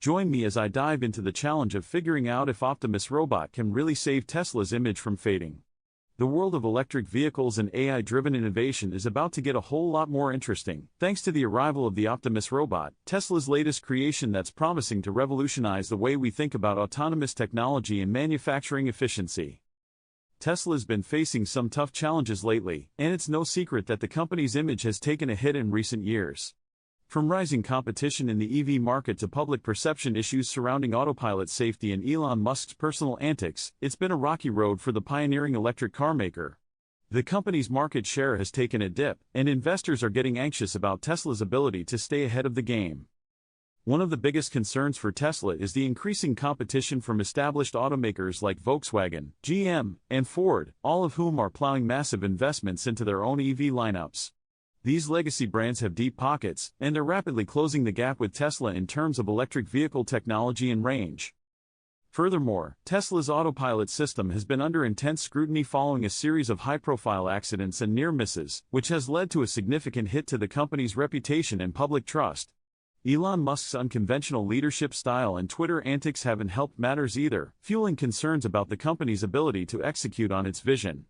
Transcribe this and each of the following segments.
Join me as I dive into the challenge of figuring out if Optimus Robot can really save Tesla's image from fading. The world of electric vehicles and AI-driven innovation is about to get a whole lot more interesting, thanks to the arrival of the Optimus Robot, Tesla's latest creation that's promising to revolutionize the way we think about autonomous technology and manufacturing efficiency. Tesla's been facing some tough challenges lately, and it's no secret that the company's image has taken a hit in recent years. From rising competition in the EV market to public perception issues surrounding autopilot safety and Elon Musk's personal antics, it's been a rocky road for the pioneering electric car maker. The company's market share has taken a dip, and investors are getting anxious about Tesla's ability to stay ahead of the game. One of the biggest concerns for Tesla is the increasing competition from established automakers like Volkswagen, GM, and Ford, all of whom are plowing massive investments into their own EV lineups. These legacy brands have deep pockets, and they're rapidly closing the gap with Tesla in terms of electric vehicle technology and range. Furthermore, Tesla's autopilot system has been under intense scrutiny following a series of high-profile accidents and near misses, which has led to a significant hit to the company's reputation and public trust. Elon Musk's unconventional leadership style and Twitter antics haven't helped matters either, fueling concerns about the company's ability to execute on its vision.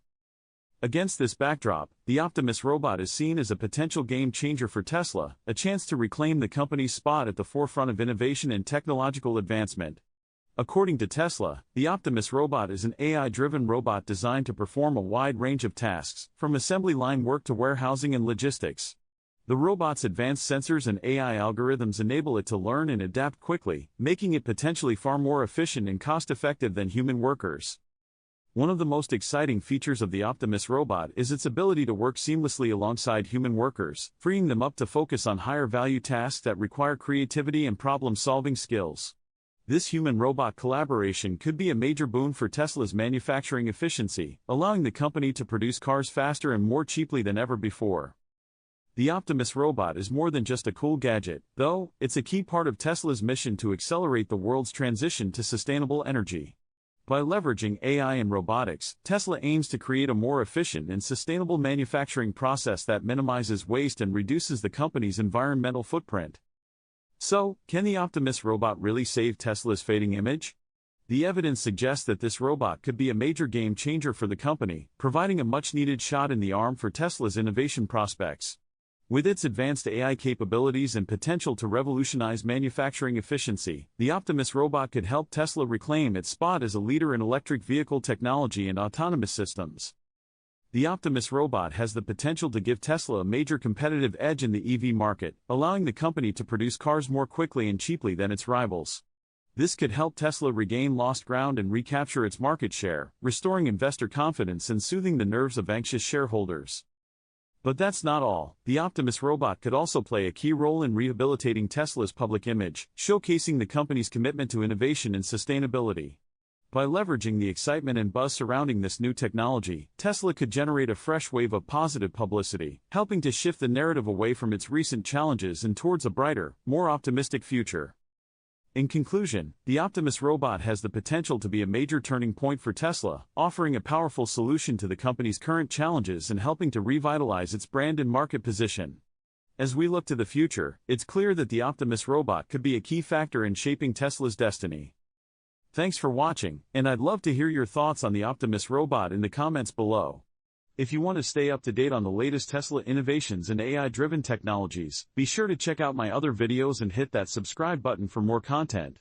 Against this backdrop, the Optimus Robot is seen as a potential game-changer for Tesla, a chance to reclaim the company's spot at the forefront of innovation and technological advancement. According to Tesla, the Optimus Robot is an AI-driven robot designed to perform a wide range of tasks, from assembly line work to warehousing and logistics. The robot's advanced sensors and AI algorithms enable it to learn and adapt quickly, making it potentially far more efficient and cost-effective than human workers. One of the most exciting features of the Optimus Robot is its ability to work seamlessly alongside human workers, freeing them up to focus on higher-value tasks that require creativity and problem-solving skills. This human-robot collaboration could be a major boon for Tesla's manufacturing efficiency, allowing the company to produce cars faster and more cheaply than ever before. The Optimus Robot is more than just a cool gadget, though. It's a key part of Tesla's mission to accelerate the world's transition to sustainable energy. By leveraging AI and robotics, Tesla aims to create a more efficient and sustainable manufacturing process that minimizes waste and reduces the company's environmental footprint. So, can the Optimus Robot really save Tesla's fading image? The evidence suggests that this robot could be a major game changer for the company, providing a much-needed shot in the arm for Tesla's innovation prospects. With its advanced AI capabilities and potential to revolutionize manufacturing efficiency, the Optimus Robot could help Tesla reclaim its spot as a leader in electric vehicle technology and autonomous systems. The Optimus Robot has the potential to give Tesla a major competitive edge in the EV market, allowing the company to produce cars more quickly and cheaply than its rivals. This could help Tesla regain lost ground and recapture its market share, restoring investor confidence and soothing the nerves of anxious shareholders. But that's not all. The Optimus Robot could also play a key role in rehabilitating Tesla's public image, showcasing the company's commitment to innovation and sustainability. By leveraging the excitement and buzz surrounding this new technology, Tesla could generate a fresh wave of positive publicity, helping to shift the narrative away from its recent challenges and towards a brighter, more optimistic future. In conclusion, the Optimus Robot has the potential to be a major turning point for Tesla, offering a powerful solution to the company's current challenges and helping to revitalize its brand and market position. As we look to the future, it's clear that the Optimus Robot could be a key factor in shaping Tesla's destiny. Thanks for watching, and I'd love to hear your thoughts on the Optimus Robot in the comments below. If you want to stay up to date on the latest Tesla innovations and AI-driven technologies, be sure to check out my other videos and hit that subscribe button for more content.